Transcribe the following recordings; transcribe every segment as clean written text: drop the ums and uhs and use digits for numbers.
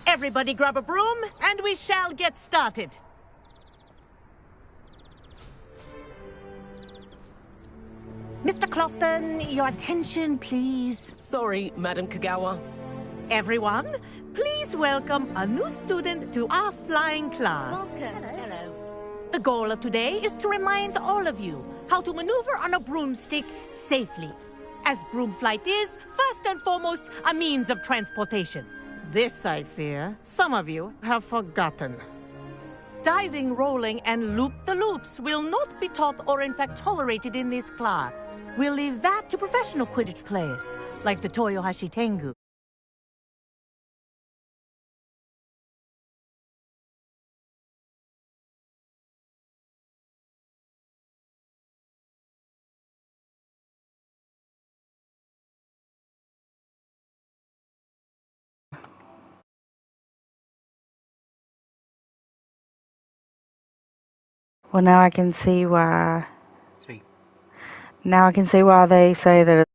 Everybody grab a broom, and we shall get started. Mr. Clopton, your attention, please. Sorry, Madam Kagawa. Everyone, please welcome a new student to our flying class. Welcome. Hello. The goal of today is to remind all of you how to maneuver on a broomstick safely, as broom flight is, first and foremost, a means of transportation. This, I fear, some of you have forgotten. Diving, rolling, and loop-the-loops will not be taught or in fact tolerated in this class. We'll leave that to professional Quidditch players, like the Toyohashi Tengu. Well, now I can see why. Now I can see why they say that.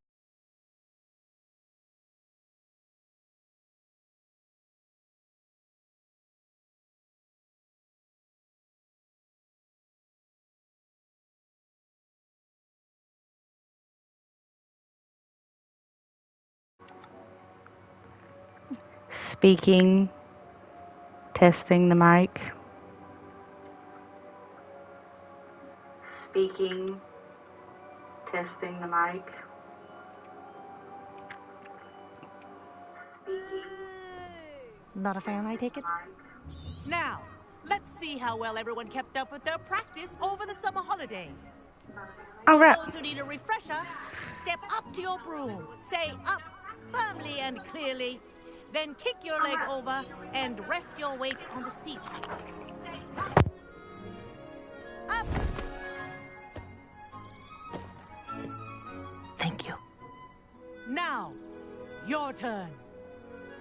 Speaking, testing the mic. Speaking, testing the mic. Not a fan, I take it? Now, let's see how well everyone kept up with their practice over the summer holidays. All right. For those who need a refresher, step up to your broom, say up firmly and clearly, then kick your leg over and rest your weight on the seat. Up! Thank you. Now, your turn.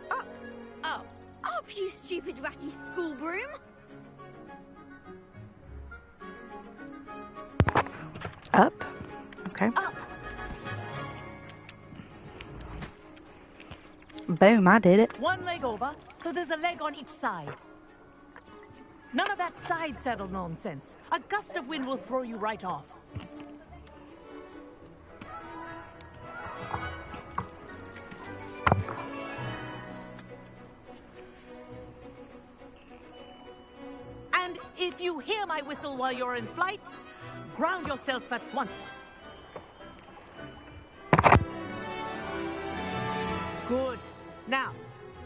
Up. Up. Up, you stupid ratty school broom. Up. Okay. Up. Boom, I did it. One leg over, so there's a leg on each side. None of that side saddle nonsense. A gust of wind will throw you right off. And if you hear my whistle while you're in flight, ground yourself at once. Good. Now,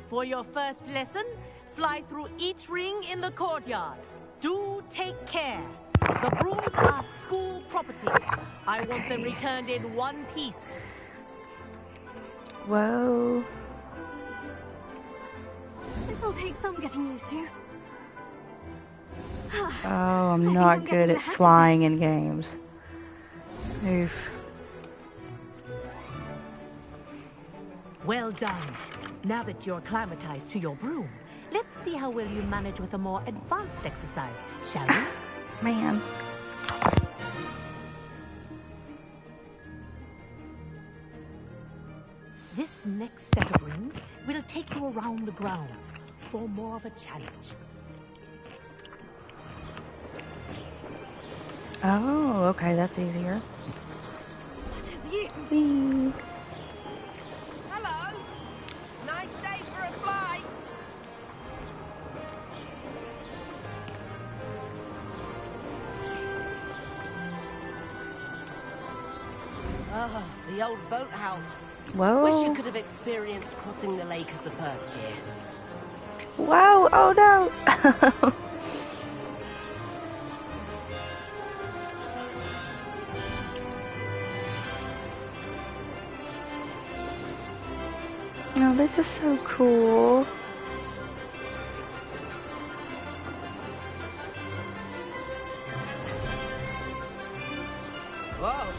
for your first lesson, fly through each ring in the courtyard. Do take care. The brooms are school property. I want them returned in one piece. Whoa. This'll take some getting used to. Oh, I'm I think not I'm good getting at the hang of flying this. in games. Oof. Well done. Now that you're acclimatized to your broom, let's see how well you manage with a more advanced exercise, shall we? Man. This next set of rings will take you around the grounds for more of a challenge. Oh, okay, that's easier. What have you? Whee. Hello. Nice day for a flight. Ah, the old boathouse. Whoa. Wish you could have experienced crossing the lake as a first year. Whoa, oh no. Oh, this is so cool. Whoa,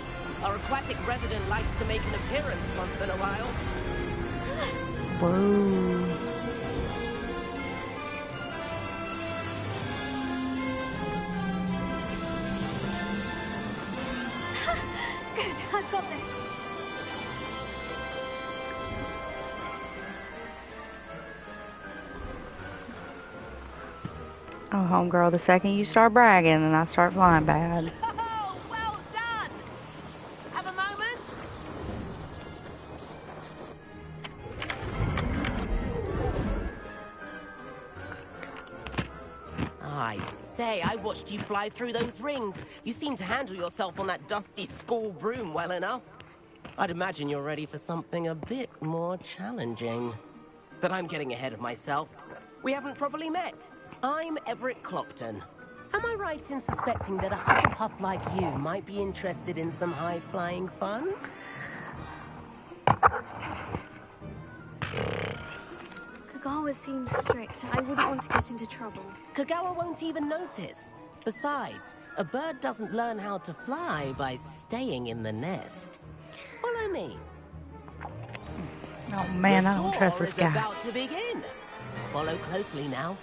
our aquatic resident likes to make an appearance once in a while. Whoa. Good, I've got this. Oh, homegirl, the second you start bragging and I start flying bad. Oh, well done. Have a moment. I say, I watched you fly through those rings. You seem to handle yourself on that dusty school broom well enough. I'd imagine you're ready for something a bit more challenging. But I'm getting ahead of myself. We haven't properly met. I'm Everett Clopton. Am I right in suspecting that a Hufflepuff like you might be interested in some high-flying fun? Kagawa seems strict. I wouldn't want to get into trouble. Kagawa won't even notice. Besides, a bird doesn't learn how to fly by staying in the nest. Follow me. Oh man, I don't The trust tour this is guy. about to begin. Follow closely now.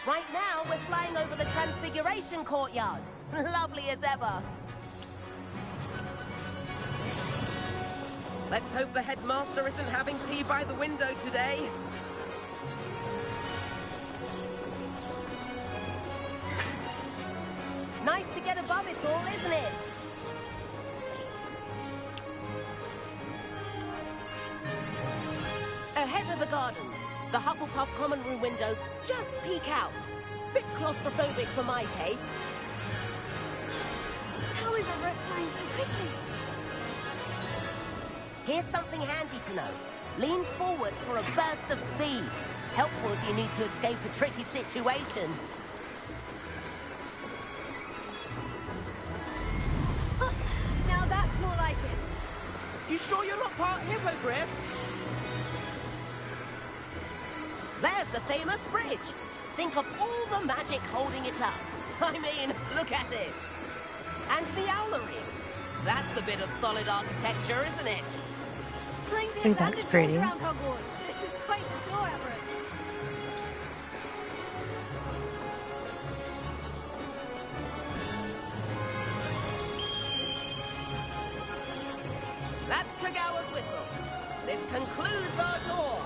Right now, we're flying over the Transfiguration Courtyard. Lovely as ever. Let's hope the headmaster isn't having tea by the window today. Nice to get above it all, isn't it? Ahead of the gardens, the Hufflepuff common room windows just peek out. Bit claustrophobic for my taste. How is Everett flying so quickly? Here's something handy to know. Lean forward for a burst of speed. Helpful if you need to escape a tricky situation. Now that's more like it. You sure you're not part hippogriff? There's the famous bridge. Think of all the magic holding it up. I mean, look at it. And the owlery. That's a bit of solid architecture, isn't it? Flying Ooh, Dave's that's and pretty. around Hogwarts. This is quite the tour, Everett. That's Kagawa's whistle. This concludes our tour.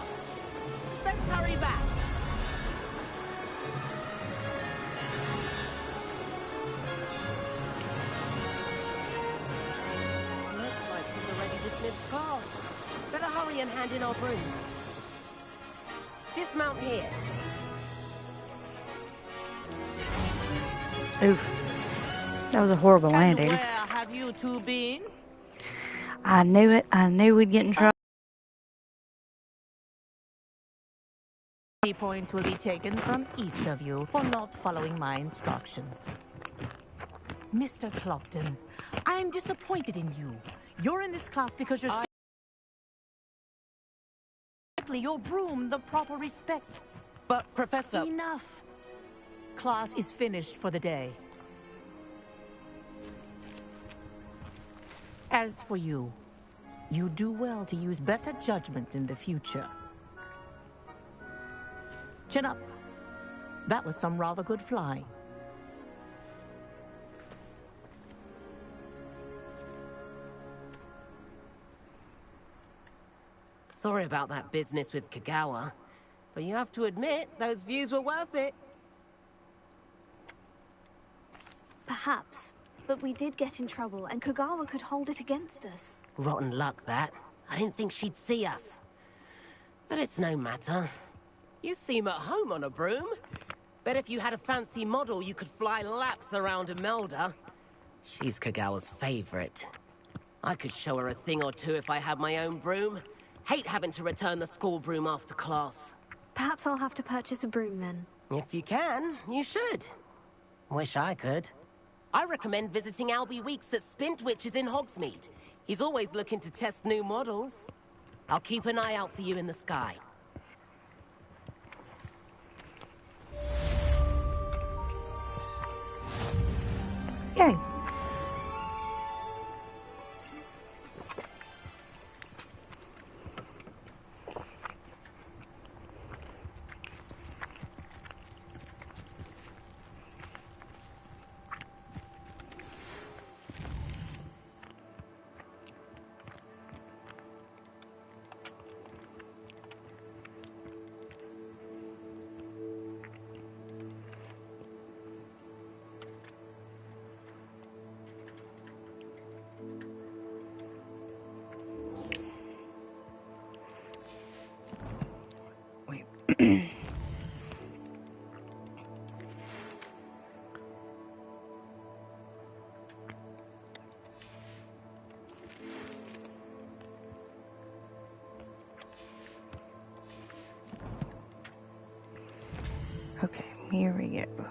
hand in our brooms. Dismount here. Oof. That was a horrible landing. And where have you two been? I knew it. I knew we'd get in trouble. Points will be taken from each of you for not following my instructions. Mr. Clopton, I'm disappointed in you. You're in this class because you're your broom the proper respect. But, Professor... Enough. Class is finished for the day. As for you, you do well to use better judgment in the future. Chin up. That was some rather good flying. Sorry about that business with Kagawa, but you have to admit, those views were worth it. Perhaps. But we did get in trouble, and Kagawa could hold it against us. Rotten luck, that. I didn't think she'd see us. But it's no matter. You seem at home on a broom. Bet if you had a fancy model, you could fly laps around Imelda. She's Kagawa's favorite. I could show her a thing or two if I had my own broom. Hate having to return the school broom after class. Perhaps I'll have to purchase a broom then. If you can, you should. Wish I could. I recommend visiting Albie Weeks at Spintwitches in Hogsmeade. He's always looking to test new models. I'll keep an eye out for you in the sky. Yay. Okay, here we go.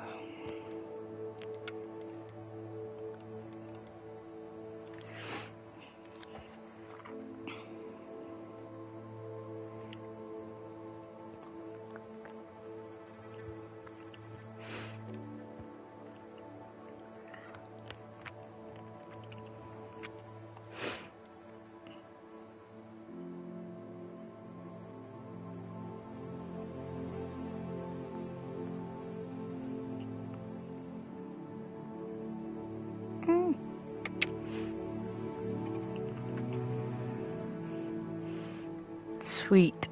Sweet.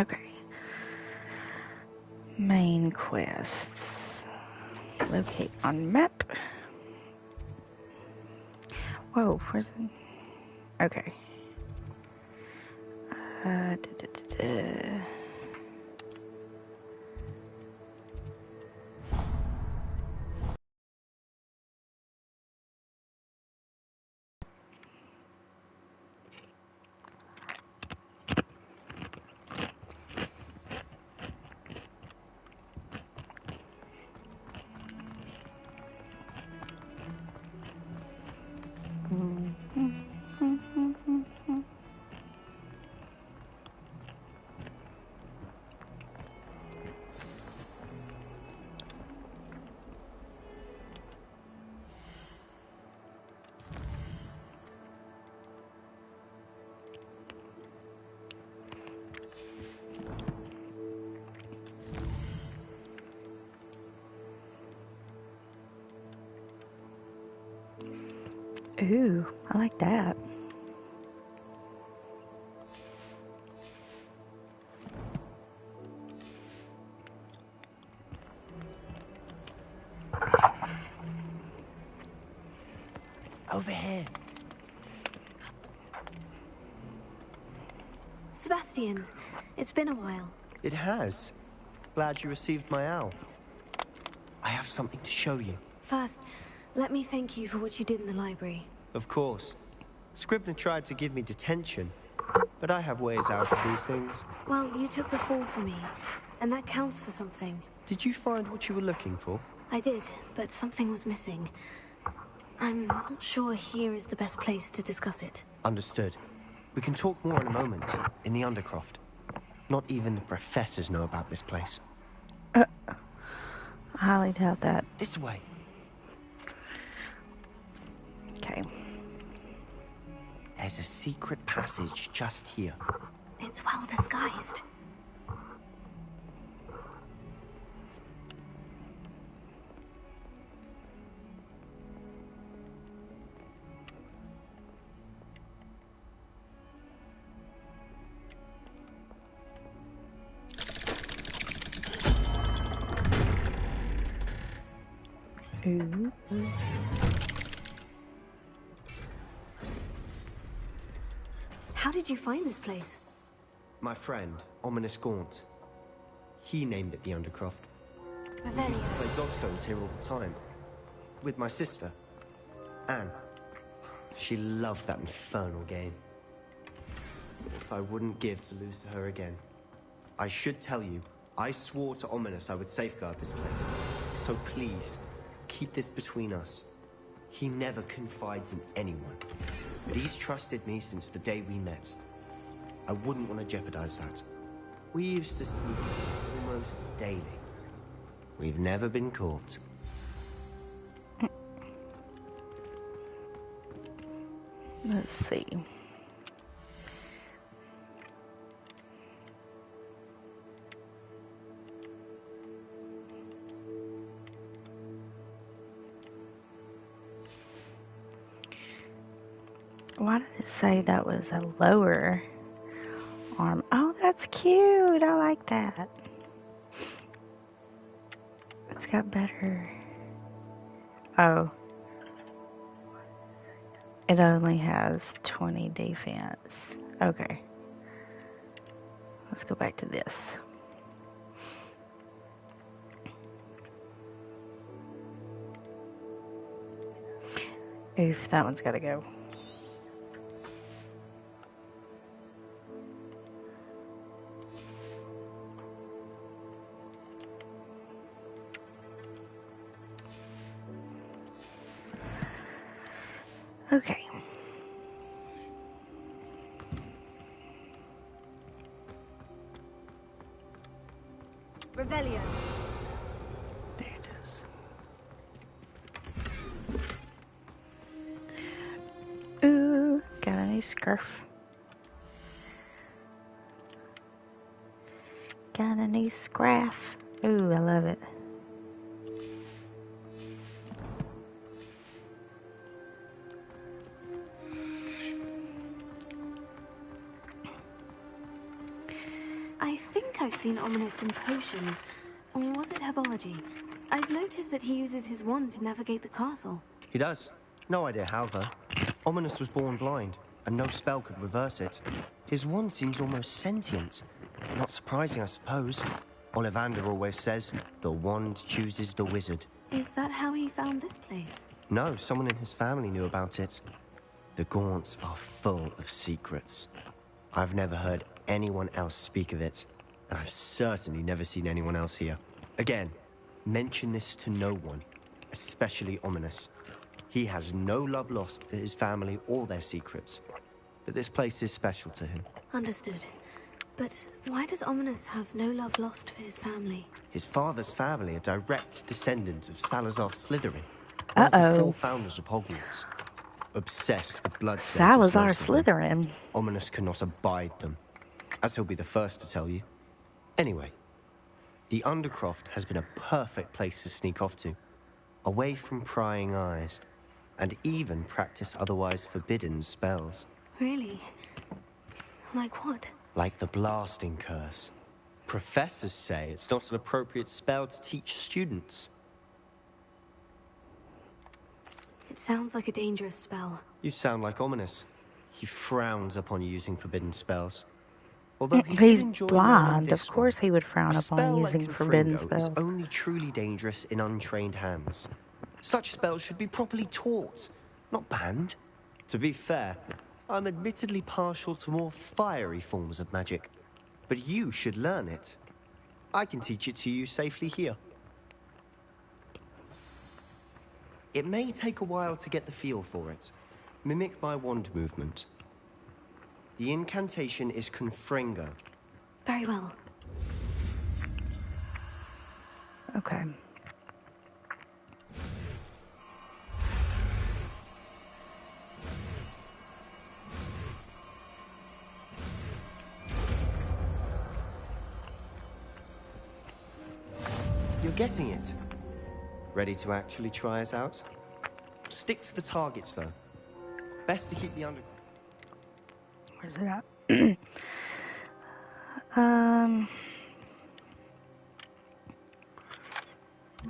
Okay. Main quests. Locate on map. Whoa, where's the... Okay. Ooh, I like that. Over here. Sebastian, it's been a while. It has. Glad you received my owl. I have something to show you. First, let me thank you for what you did in the library. Of course. Scribner tried to give me detention, but I have ways out of these things. Well, you took the fall for me, and that counts for something. Did you find what you were looking for? I did, but something was missing. I'm not sure here is the best place to discuss it. Understood. We can talk more in a moment, in the Undercroft. Not even the professors know about this place. I highly doubt that. This way. Okay. There's a secret passage just here. It's well disguised. Ooh. How did you find this place? My friend, Ominous Gaunt. He named it the Undercroft. We used to play Godstones here all the time. With my sister, Anne. She loved that infernal game. If I wouldn't give to lose to her again. I should tell you, I swore to Ominous I would safeguard this place. So please, keep this between us. He never confides in anyone. But he's trusted me since the day we met. I wouldn't want to jeopardize that. We used to see him almost daily. We've never been caught. Let's see. Why did it say that was a lower arm? Oh, that's cute. I like that. It's got better. Oh. It only has 20 defense. Okay. Let's go back to this. Oof, that one's gotta go. Okay. Revelio. There it is. Ooh, got a new scarf. Got a new scraff. Ooh, I love it. I think I've seen Ominous in potions. Or was it herbology? I've noticed that he uses his wand to navigate the castle. He does. No idea how, though. Ominous was born blind, and no spell could reverse it. His wand seems almost sentient. Not surprising, I suppose. Ollivander always says, the wand chooses the wizard. Is that how he found this place? No, someone in his family knew about it. The Gaunts are full of secrets. I've never heard anyone else speak of it, and I've certainly never seen anyone else here. Again, mention this to no one, especially Ominous. He has no love lost for his family or their secrets, but this place is special to him. Understood. But why does Ominous have no love lost for his family? His father's family are direct descendants of Salazar Slytherin, one of the 4 founders of Hogwarts. Obsessed with blood Salazar Slytherin. Ominous cannot abide them, as he'll be the first to tell you. Anyway, the Undercroft has been a perfect place to sneak off to, away from prying eyes, and even practice otherwise forbidden spells. Really? Like what? Like the blasting curse. Professors say it's not an appropriate spell to teach students. It sounds like a dangerous spell. You sound like Ominous. He frowns upon using forbidden spells. Although he He's did enjoy learning blind. this Of course one. he would frown A upon spell using like forbidden Confringo is spells. only truly dangerous in untrained hands. Such spells should be properly taught, not banned. To be fair, I'm admittedly partial to more fiery forms of magic. But you should learn it. I can teach it to you safely here. It may take a while to get the feel for it. Mimic my wand movement. The incantation is Confringo. Very well. Okay. You're getting it. Ready to actually try it out? Stick to the targets, though. Best to keep the under... Where's it at?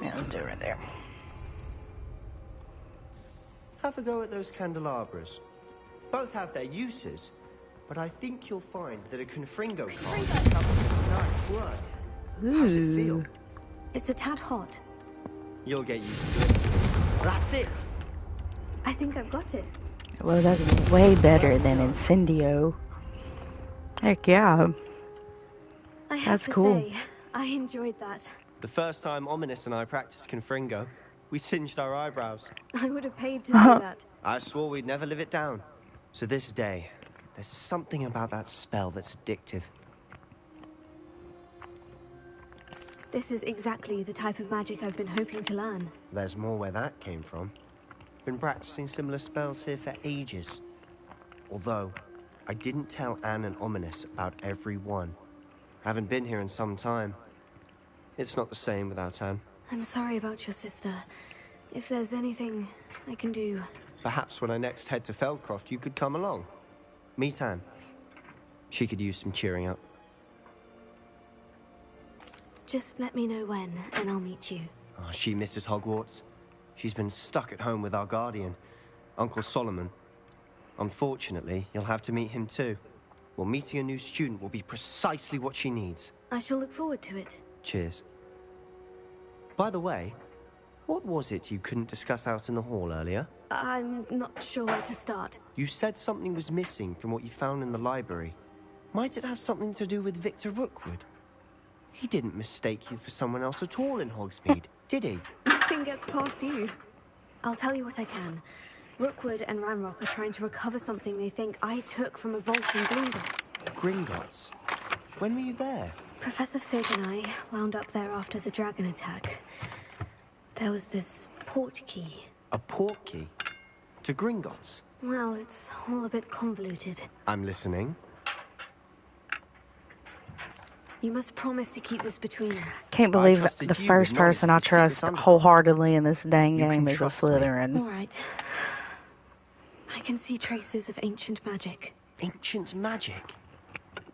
Yeah, let's do it right there. Have a go at those candelabras. Both have their uses, but I think you'll find that a Confringo card covers nice work. How's it feel? It's a tad hot. You'll get used to it. That's it. I think I've got it. Well, that's way better than Incendio. Heck yeah. I have That's to cool. say, I enjoyed that. The first time Ominous and I practiced Confringo, we singed our eyebrows. I would have paid to see that. I swore we'd never live it down. To this day, there's something about that spell that's addictive. This is exactly the type of magic I've been hoping to learn. There's more where that came from. Been practicing similar spells here for ages. Although, I didn't tell Anne and Ominous about every one. Haven't been here in some time. It's not the same without Anne. I'm sorry about your sister. If there's anything I can do... Perhaps when I next head to Feldcroft, you could come along. Meet Anne. She could use some cheering up. Just let me know when, and I'll meet you. Oh, she misses Hogwarts. She's been stuck at home with our guardian, Uncle Solomon. Unfortunately, you'll have to meet him too. Well, meeting a new student will be precisely what she needs. I shall look forward to it. Cheers. By the way, what was it you couldn't discuss out in the hall earlier? I'm not sure where to start. You said something was missing from what you found in the library. Might it have something to do with Victor Rookwood? He didn't mistake you for someone else at all in Hogsmeade, did he? Nothing gets past you. I'll tell you what I can. Rookwood and Ranrock are trying to recover something they think I took from a vault in Gringotts. Gringotts? When were you there? Professor Fig and I wound up there after the dragon attack. There was this port key. A port key? To Gringotts? Well, it's all a bit convoluted. I'm listening. You must promise to keep this between us. Can't believe trusted the you first with knowledge person of I the secret trust underground. wholeheartedly in this dang You can game is a trust me. Slytherin. All right. I can see traces of ancient magic. Ancient magic?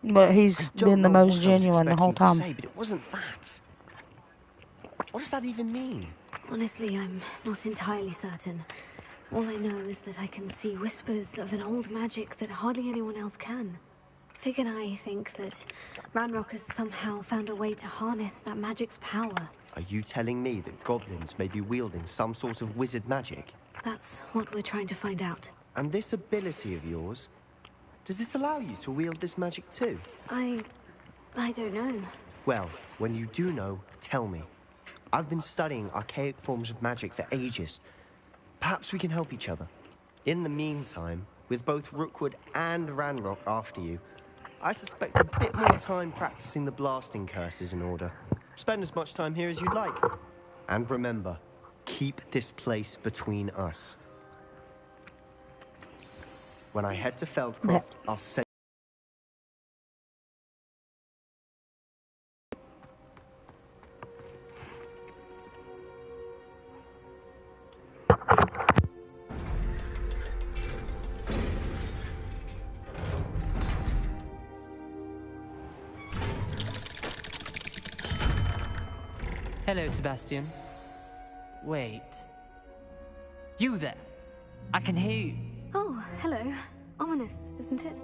But he's Don't been the know most what I was genuine the whole expecting to time. say, but it wasn't that. What does that even mean? Honestly, I'm not entirely certain. All I know is that I can see whispers of an old magic that hardly anyone else can. Fig and I think that Ranrock has somehow found a way to harness that magic's power. Are you telling me that goblins may be wielding some sort of wizard magic? That's what we're trying to find out. And this ability of yours, does it allow you to wield this magic too? I don't know. Well, when you do know, tell me. I've been studying archaic forms of magic for ages. Perhaps we can help each other. In the meantime, with both Rookwood and Ranrock after you, I suspect a bit more time practicing the blasting curse is in order. Spend as much time here as you'd like. And remember, keep this place between us. When I head to Feldcroft, I'll send... Hello, Sebastian. Wait. You there? I can hear you. Oh, hello. Ominous, isn't it?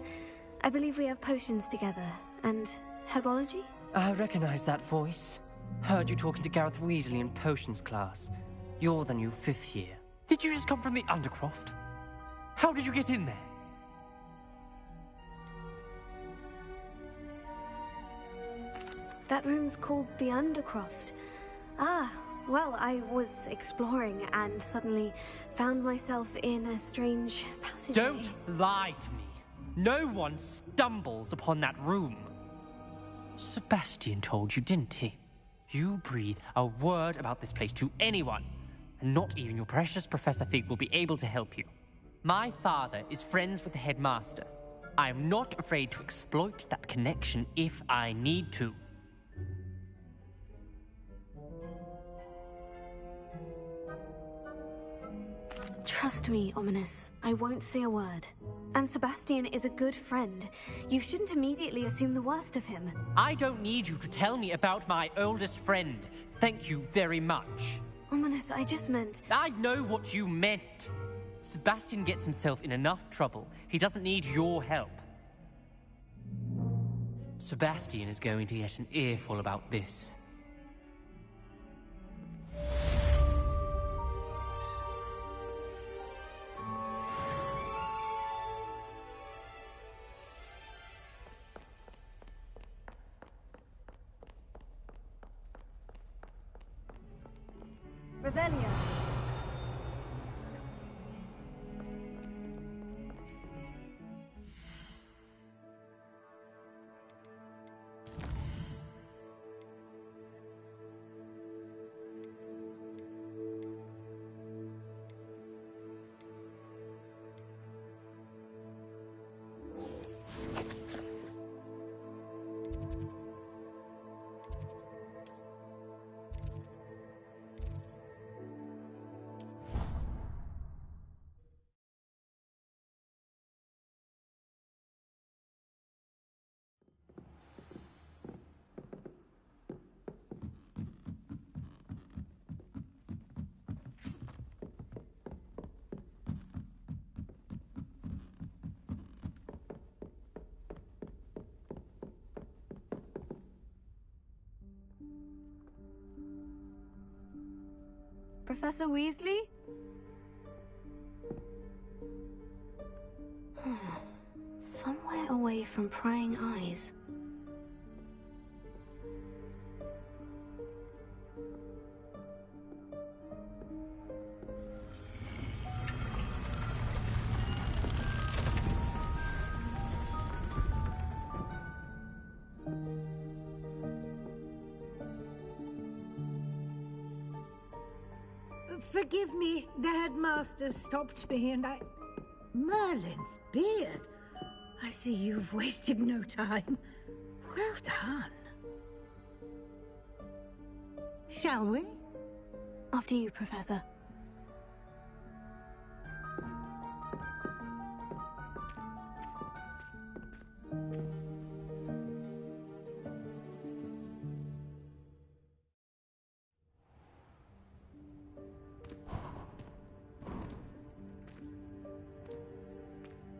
I believe we have potions together. And herbology? I recognize that voice. Heard you talking to Gareth Weasley in potions class. You're the new 5th year. Did you just come from the Undercroft? How did you get in there? That room's called the Undercroft. Ah, well, I was exploring and suddenly found myself in a strange passageway. Don't lie to me. No one stumbles upon that room. Sebastian told you, didn't he? You breathe a word about this place to anyone, and not even your precious Professor Fig will be able to help you. My father is friends with the headmaster. I am not afraid to exploit that connection if I need to. Trust me, Ominous. I won't say a word. And Sebastian is a good friend. You shouldn't immediately assume the worst of him. I don't need you to tell me about my oldest friend. Thank you very much. Ominous, I just meant... I know what you meant. Sebastian gets himself in enough trouble. He doesn't need your help. Sebastian is going to get an earful about this. Revelio. Professor Weasley? Somewhere away from prying eyes. Forgive me, the headmaster stopped me and I... Merlin's beard. I see you've wasted no time. Well done. Shall we? After you, Professor.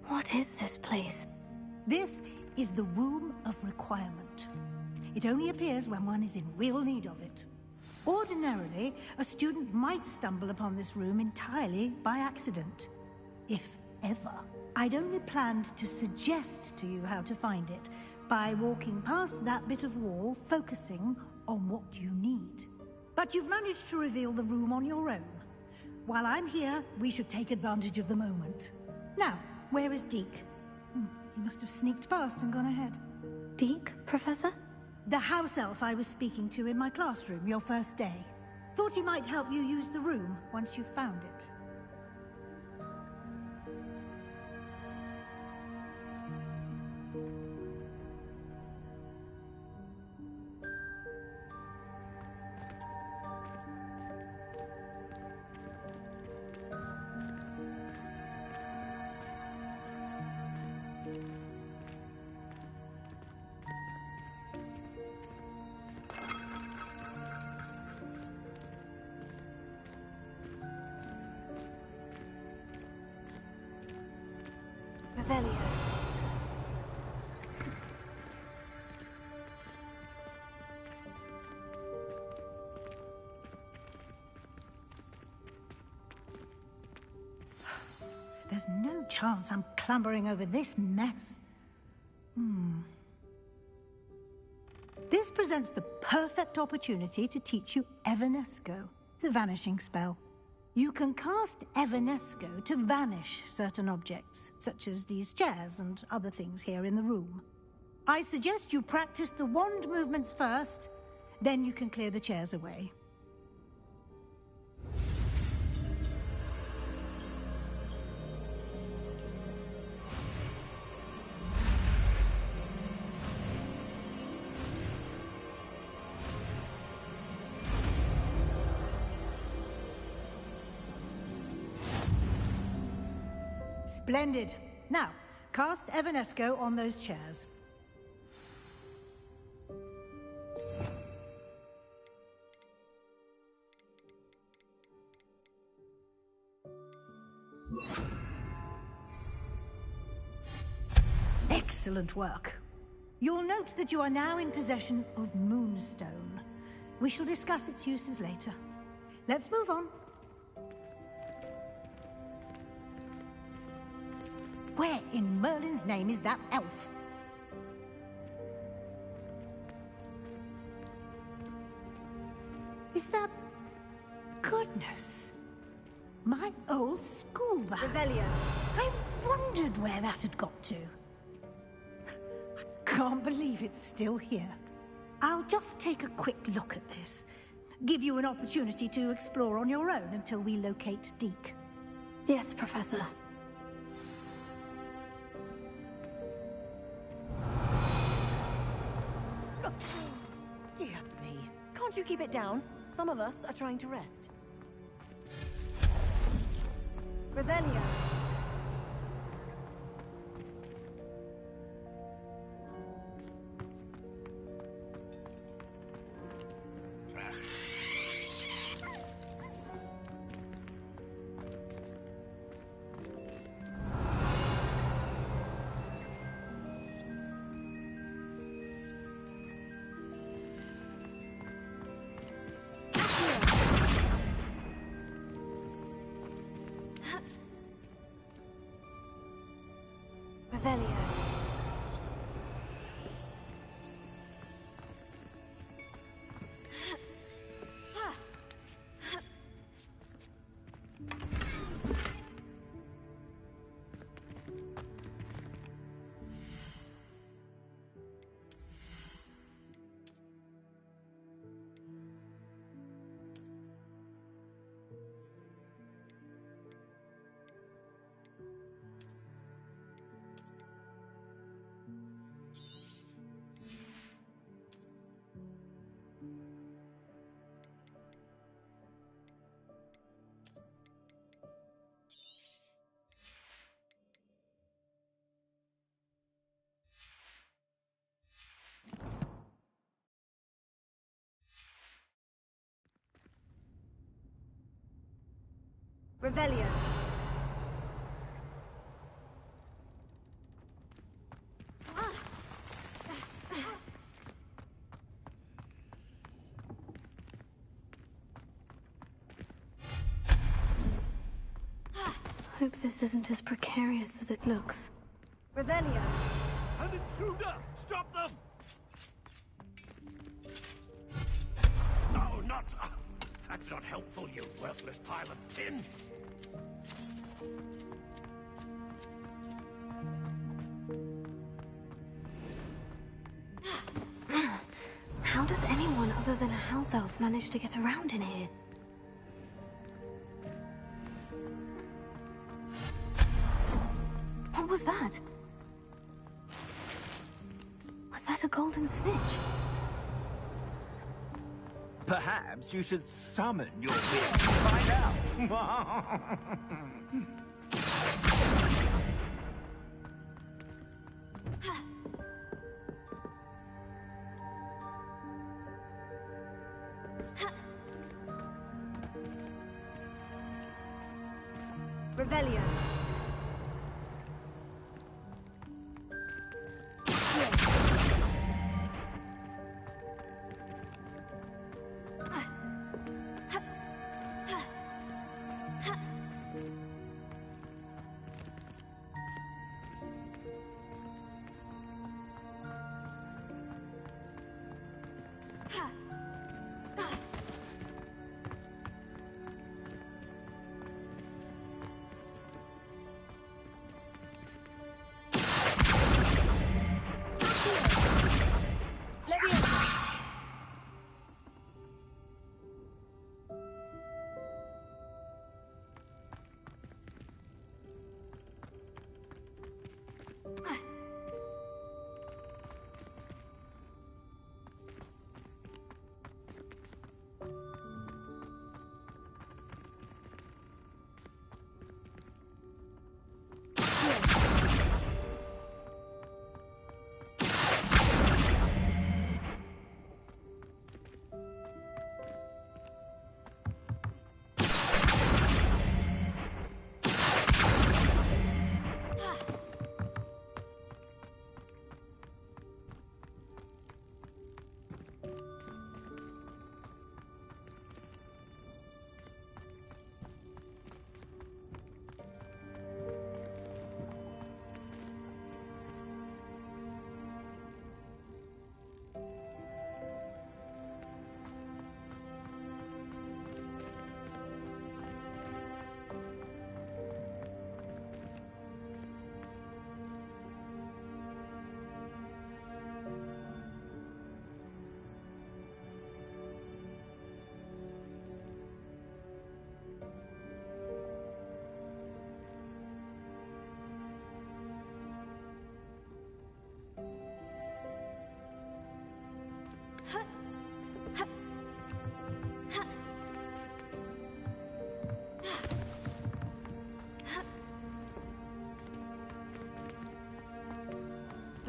What is this place? This is the Room of Requirement. It only appears when one is in real need of it. Ordinarily, a student might stumble upon this room entirely by accident. If ever. I'd only planned to suggest to you how to find it by walking past that bit of wall, focusing on what you need. But you've managed to reveal the room on your own. While I'm here, we should take advantage of the moment. Now, where is Deke? He must have sneaked past and gone ahead. Deke, Professor? The house elf I was speaking to in my classroom your first day. Thought he might help you use the room once you've found it. Revelio. There's no chance I'm clambering over this mess. This presents the perfect opportunity to teach you Evanesco, the vanishing spell. You can cast Evanesco to vanish certain objects, such as these chairs and other things here in the room. I suggest you practice the wand movements first, then you can clear the chairs away. Splendid. Now, cast Evanesco on those chairs. Excellent work. You'll note that you are now in possession of Moonstone. We shall discuss its uses later. Let's move on. Where in Merlin's name is that elf? Is that... Goodness. My old school bag. Revelio. I wondered where that had got to. I can't believe it's still here. I'll just take a quick look at this. Give you an opportunity to explore on your own until we locate Deke. Yes, Professor. Dear me. Can't you keep it down? Some of us are trying to rest. Revelio. Revelio. Revelio. Hope this isn't as precarious as it looks. Revelio. An intruder! Stop them! No, not... That's not helpful, you worthless pile of tin! How does anyone other than a house elf manage to get around in here? What was that? Was that a golden snitch? Perhaps you should summon your being to find out! Revelio.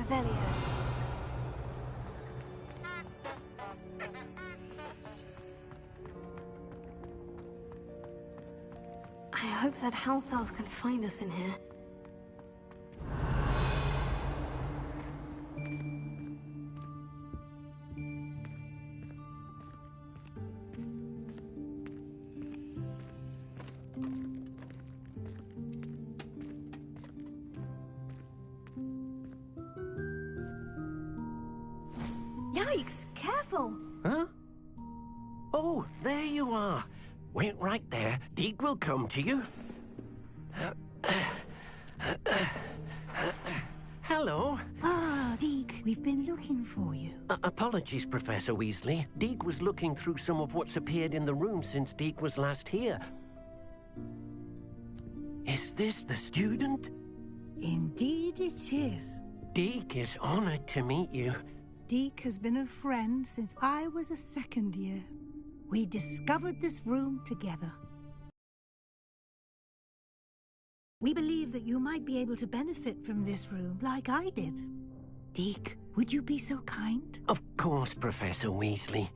Revelio. I hope that house elf can find us in here. Yikes! Careful! Huh? Oh, there you are. Wait right there. Deke will come to you. Hello. Ah, Deke, we've been looking for you. Apologies, Professor Weasley. Deke was looking through some of what's appeared in the room since Deke was last here. Is this the student? Indeed it is. Deke is honored to meet you. Deke has been a friend since I was a second year. We discovered this room together. We believe that you might be able to benefit from this room like I did. Deke, would you be so kind? Of course, Professor Weasley.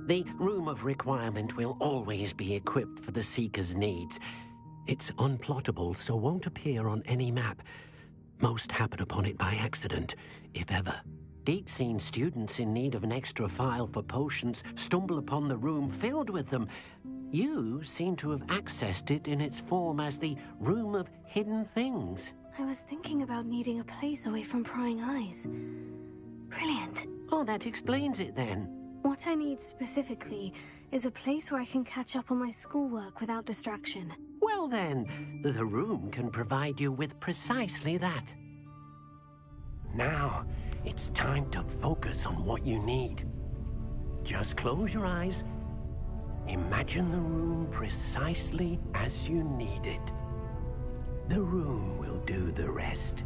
The Room of Requirement will always be equipped for the Seeker's needs. It's unplottable, so won't appear on any map. Most happen upon it by accident, if ever. Deke's seen students in need of an extra file for potions stumble upon the room filled with them. You seem to have accessed it in its form as the Room of Hidden Things. I was thinking about needing a place away from prying eyes. Brilliant. Oh, that explains it then. What I need specifically is a place where I can catch up on my schoolwork without distraction. Well then, the room can provide you with precisely that. Now, it's time to focus on what you need. Just close your eyes. Imagine the room precisely as you need it. The room will do the rest.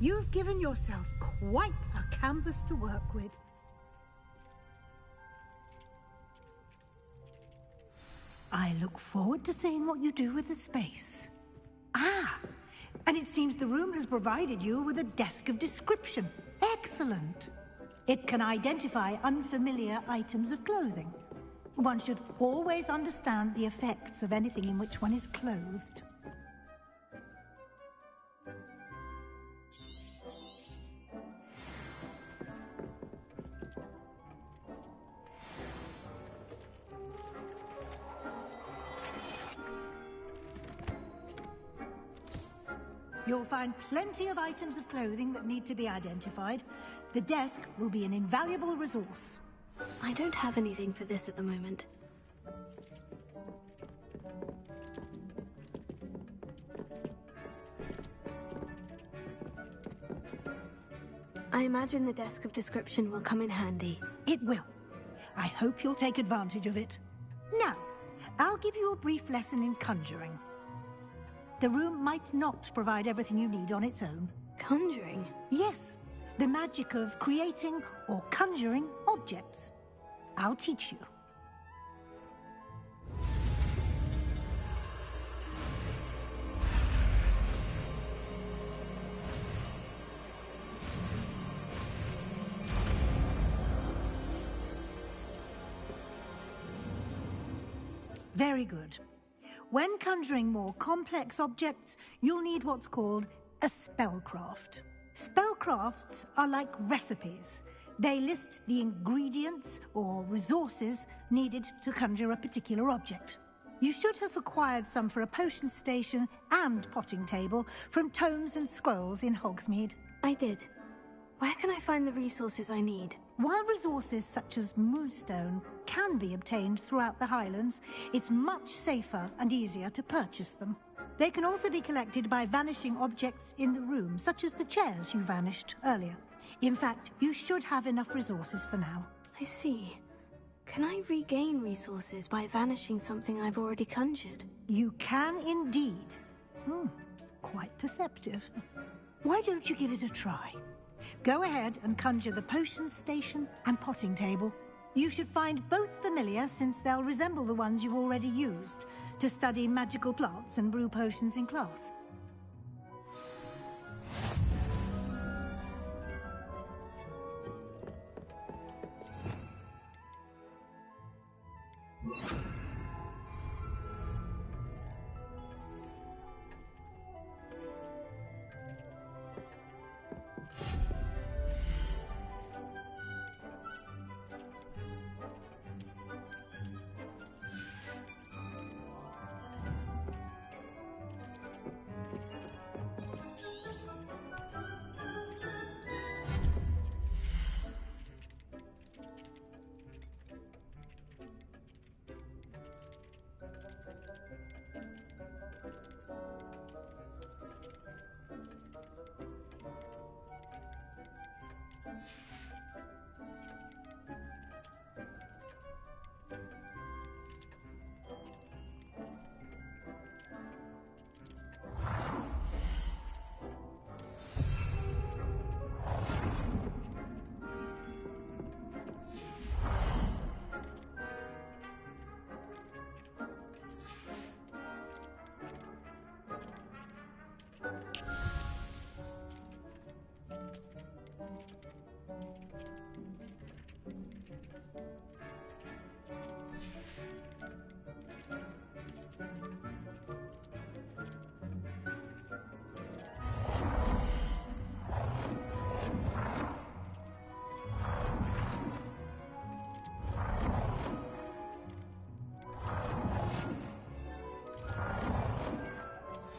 You've given yourself quite a canvas to work with. I look forward to seeing what you do with the space. Ah, and it seems the room has provided you with a desk of description. Excellent. It can identify unfamiliar items of clothing. One should always understand the effects of anything in which one is clothed. You'll find plenty of items of clothing that need to be identified. The desk will be an invaluable resource. I don't have anything for this at the moment. I imagine the desk of description will come in handy. It will. I hope you'll take advantage of it. Now, I'll give you a brief lesson in conjuring. The room might not provide everything you need on its own. Conjuring? Yes, the magic of creating or conjuring objects. I'll teach you. Very good. When conjuring more complex objects, you'll need what's called a spellcraft. Spellcrafts are like recipes. They list the ingredients or resources needed to conjure a particular object. You should have acquired some for a potion station and potting table from tomes and scrolls in Hogsmeade. I did. Where can I find the resources I need? While resources such as moonstone can be obtained throughout the Highlands, it's much safer and easier to purchase them. They can also be collected by vanishing objects in the room, such as the chairs you vanished earlier. In fact, you should have enough resources for now. I see. Can I regain resources by vanishing something I've already conjured? You can indeed. Quite perceptive. Why don't you give it a try? Go ahead and conjure the potions station and potting table. You should find both familiar, since they'll resemble the ones you've already used to study magical plants and brew potions in class.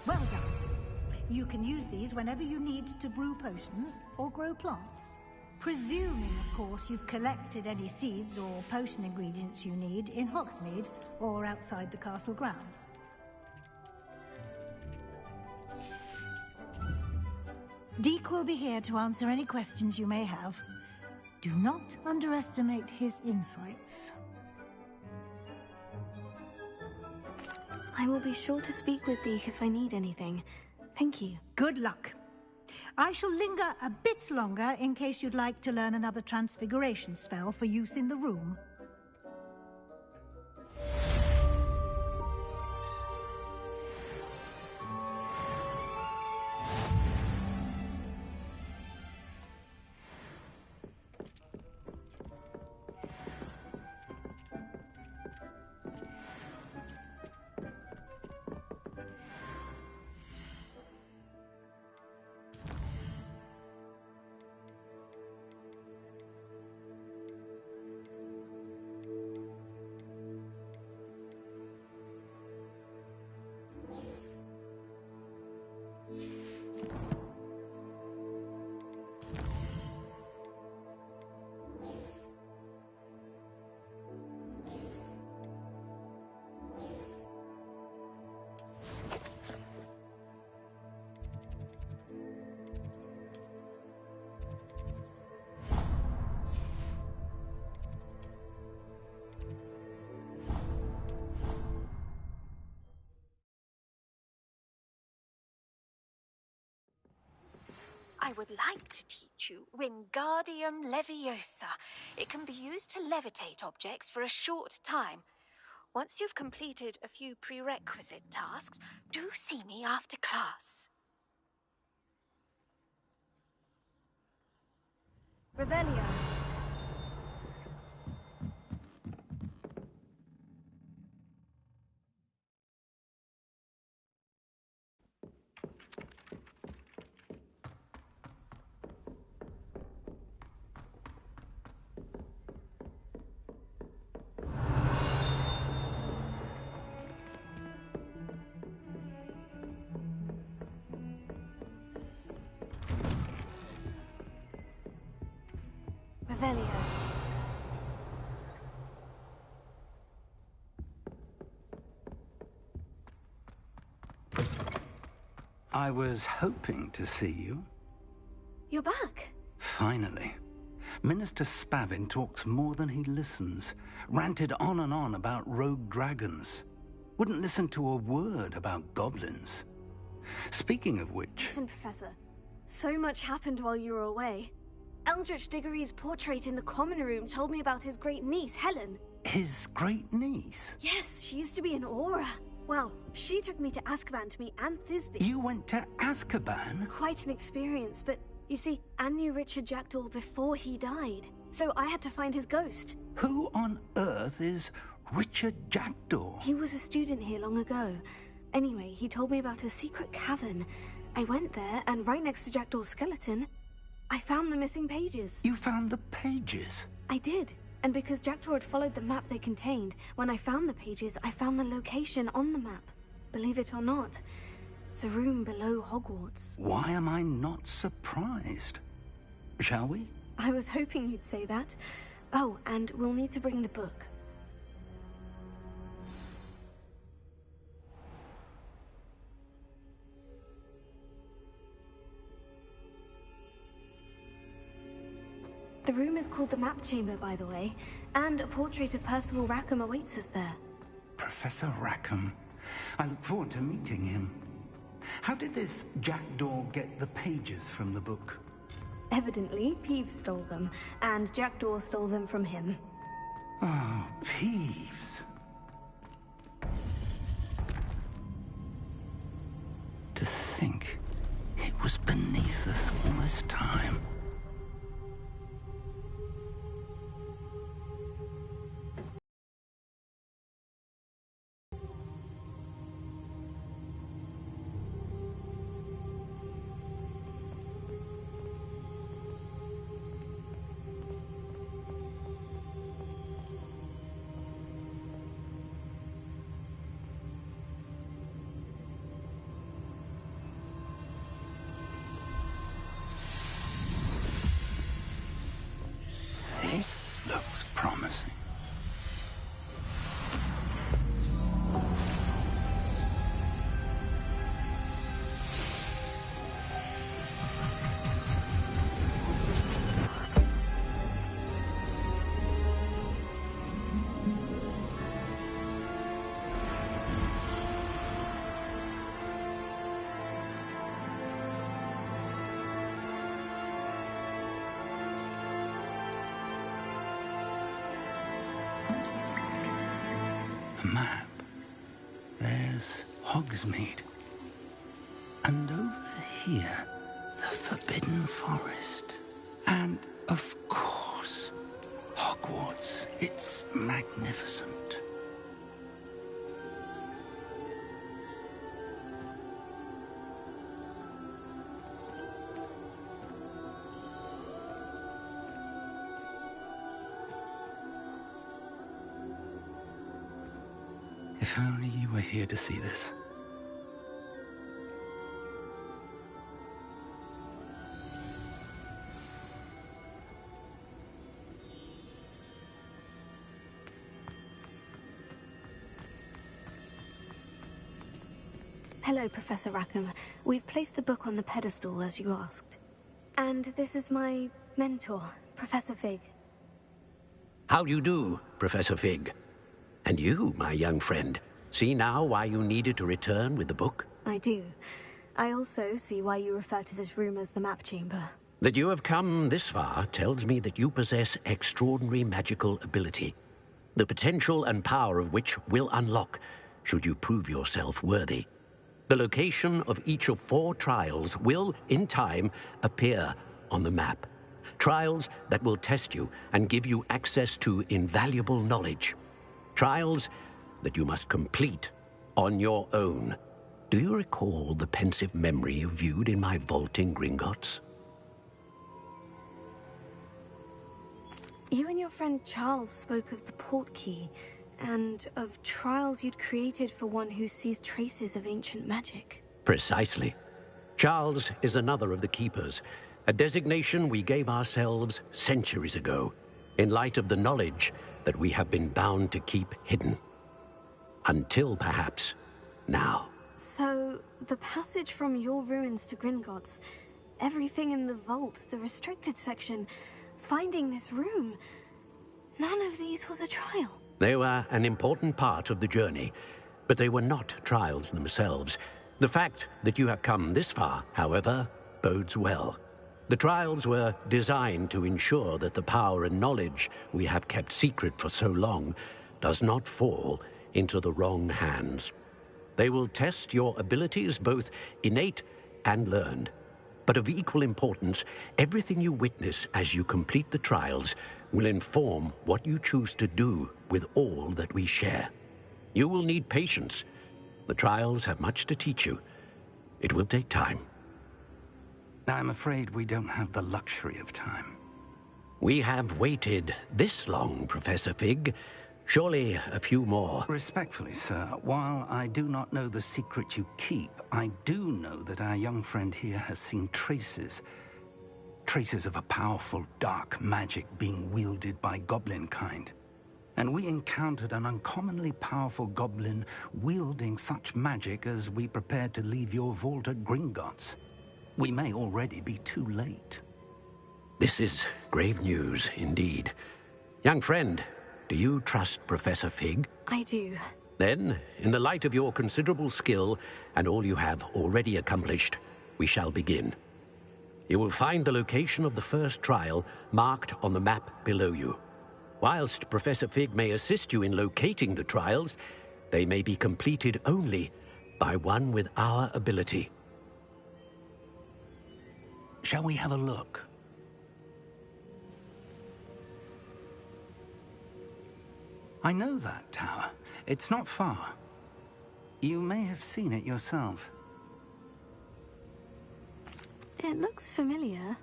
Well done. You can use these whenever you need to brew potions or grow plants. Presuming, of course, you've collected any seeds or potion ingredients you need in Hogsmeade or outside the castle grounds. Deke will be here to answer any questions you may have. Do not underestimate his insights. I will be sure to speak with Deke if I need anything. Thank you. Good luck. I shall linger a bit longer in case you'd like to learn another transfiguration spell for use in the room. I would like to teach you Wingardium Leviosa. It can be used to levitate objects for a short time. Once you've completed a few prerequisite tasks, do see me after class. Revelio. Revelio. I was hoping to see you. You're back. Finally. Minister Spavin talks more than he listens. Ranted on and on about rogue dragons. Wouldn't listen to a word about goblins. Speaking of which... Listen, Professor. So much happened while you were away. Eldritch Diggory's portrait in the common room told me about his great niece, Helen. His great niece? Yes, she used to be an Auror. Well, she took me to Azkaban to meet Anne Thisbe. You went to Azkaban? Quite an experience, but you see, Anne knew Richard Jackdaw before he died. So I had to find his ghost. Who on earth is Richard Jackdaw? He was a student here long ago. Anyway, he told me about a secret cavern. I went there, and right next to Jackdaw's skeleton, I found the missing pages. You found the pages? I did. And because Jackdaw had followed the map they contained, when I found the pages, I found the location on the map. Believe it or not, it's a room below Hogwarts. Why am I not surprised? Shall we? I was hoping you'd say that. Oh, and we'll need to bring the book. The room is called the Map Chamber, by the way, and a portrait of Percival Rackham awaits us there. Professor Rackham. I look forward to meeting him. How did this Jackdaw get the pages from the book? Evidently, Peeves stole them, and Jackdaw stole them from him. Oh, Peeves. To think it was beneath us all this time. This looks promising. Map. There's Hogsmeade. And over here, the Forbidden Forest. And, of course, Hogwarts. It's magnificent. If only you were here to see this. Hello, Professor Rackham. We've placed the book on the pedestal, as you asked. And this is my mentor, Professor Fig. How do you do, Professor Fig? And you, my young friend, see now why you needed to return with the book? I do. I also see why you refer to this room as the Map Chamber. That you have come this far tells me that you possess extraordinary magical ability, the potential and power of which will unlock should you prove yourself worthy. The location of each of 4 trials will, in time, appear on the map. Trials that will test you and give you access to invaluable knowledge. Trials that you must complete on your own. Do you recall the pensive memory you viewed in my vault in Gringotts? You and your friend Charles spoke of the portkey, and of trials you'd created for one who sees traces of ancient magic. Precisely. Charles is another of the keepers, a designation we gave ourselves centuries ago, in light of the knowledge that we have been bound to keep hidden. Until, perhaps, now. So, the passage from your ruins to Gringotts, everything in the vault, the restricted section, finding this room, none of these was a trial. They were an important part of the journey, but they were not trials themselves. The fact that you have come this far, however, bodes well. The trials were designed to ensure that the power and knowledge we have kept secret for so long does not fall into the wrong hands. They will test your abilities, both innate and learned. But of equal importance, everything you witness as you complete the trials will inform what you choose to do with all that we share. You will need patience. The trials have much to teach you. It will take time. I'm afraid we don't have the luxury of time. We have waited this long, Professor Fig. Surely a few more. Respectfully, sir, while I do not know the secret you keep, I do know that our young friend here has seen traces of a powerful dark magic being wielded by goblin kind. And we encountered an uncommonly powerful goblin wielding such magic as we prepared to leave your vault at Gringotts. We may already be too late. This is grave news indeed. Young friend, do you trust Professor Fig? I do. Then, in the light of your considerable skill and all you have already accomplished, we shall begin. You will find the location of the first trial marked on the map below you. Whilst Professor Fig may assist you in locating the trials, they may be completed only by one with our ability. Shall we have a look? I know that tower. It's not far. You may have seen it yourself. It looks familiar.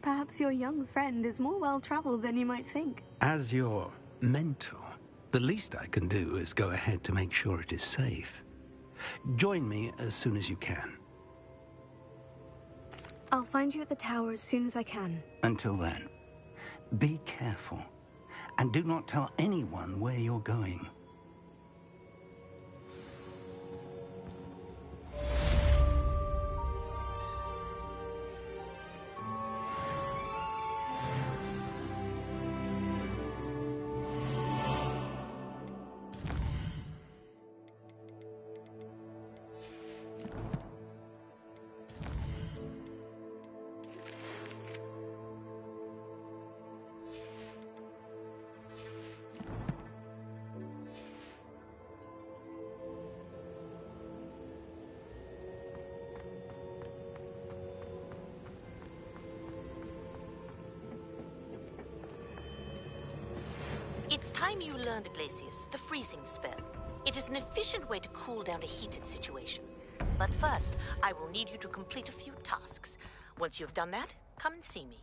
Perhaps your young friend is more well-traveled than you might think. As your mentor, the least I can do is go ahead to make sure it is safe. Join me as soon as you can. I'll find you at the tower as soon as I can. Until then, be careful. And do not tell anyone where you're going. It's time you learned, Glacius, the freezing spell. It is an efficient way to cool down a heated situation. But first, I will need you to complete a few tasks. Once you've done that, come and see me.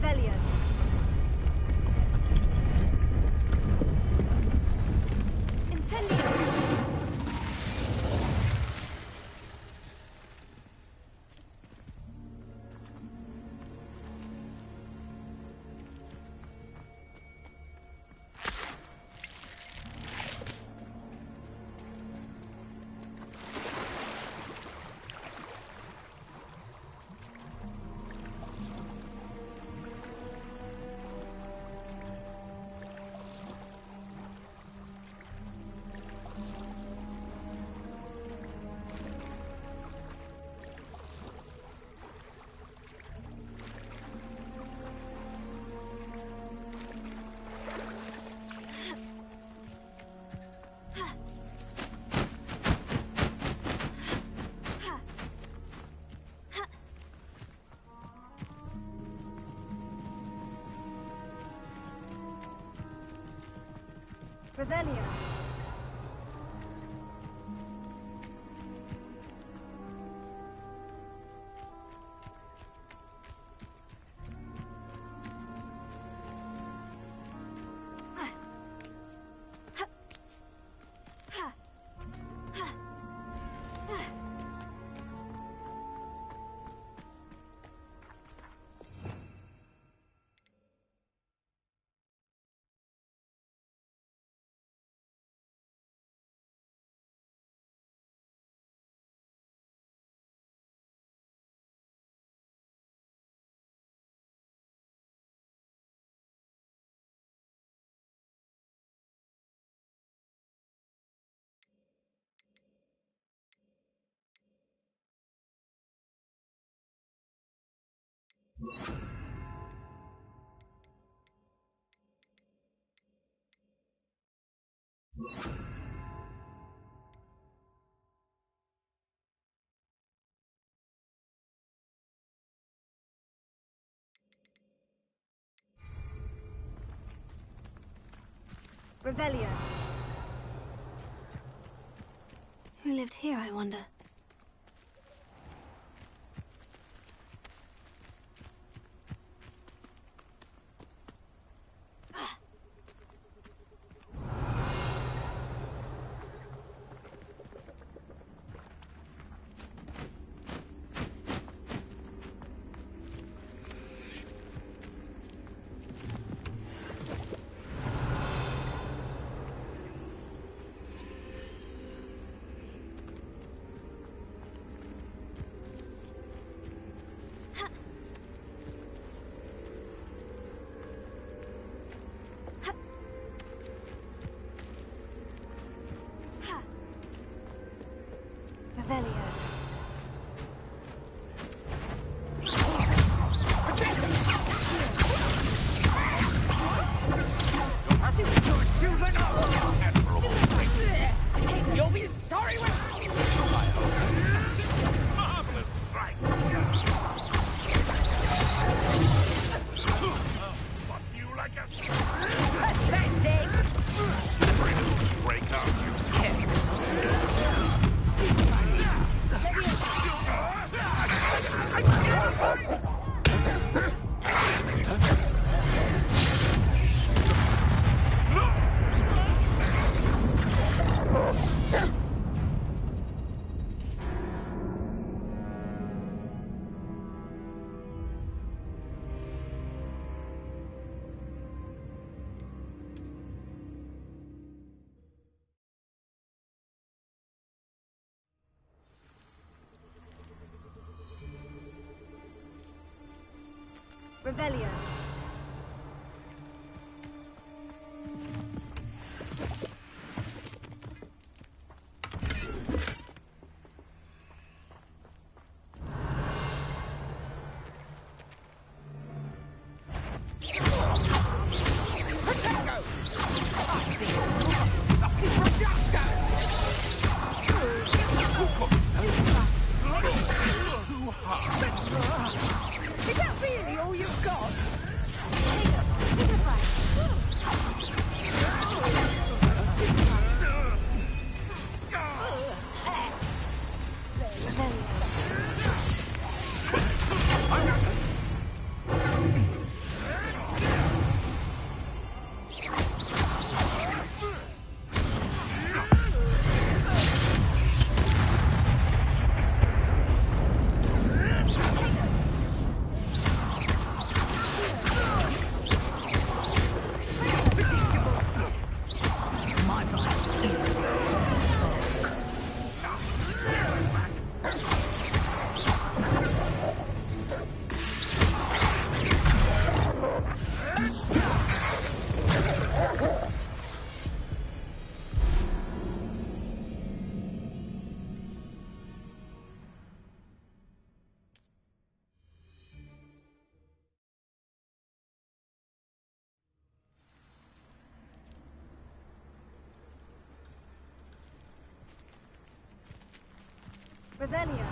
Revelio. Incendio. Revelio. Revelio. Who lived here, I wonder? Revelio. You'll be sorry when... Marvelous strike! What do you like a... Pathetic! Slippery little breakout, Revelio. Is that really all you've got? Revelio.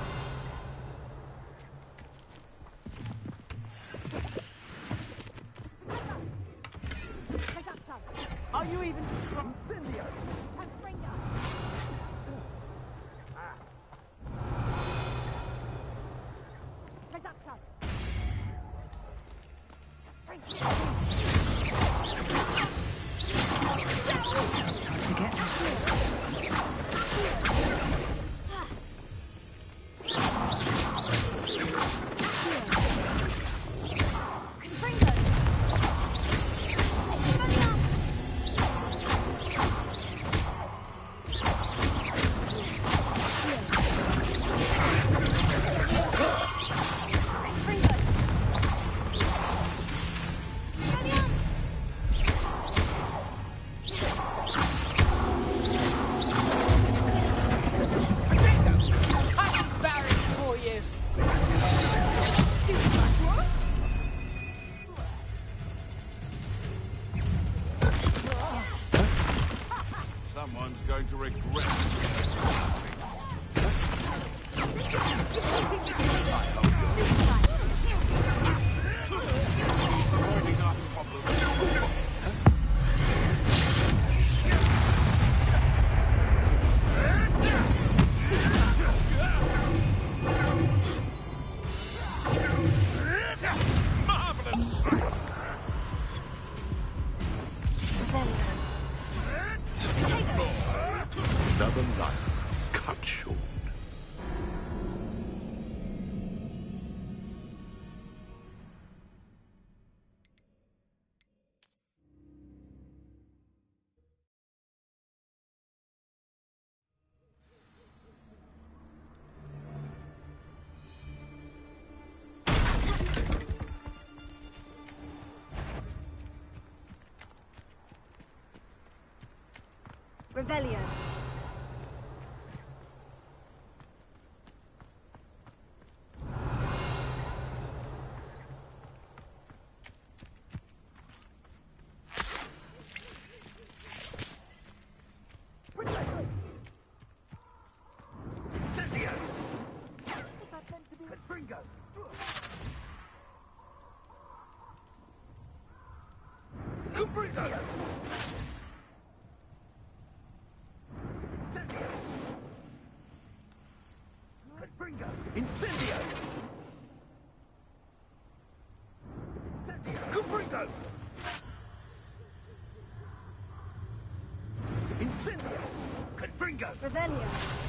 Are you even from Incendio? Someone's going to regret it. Another life cut short. Revelio. Incendio! Cubrigo! Incendio! Confringo! Revelio.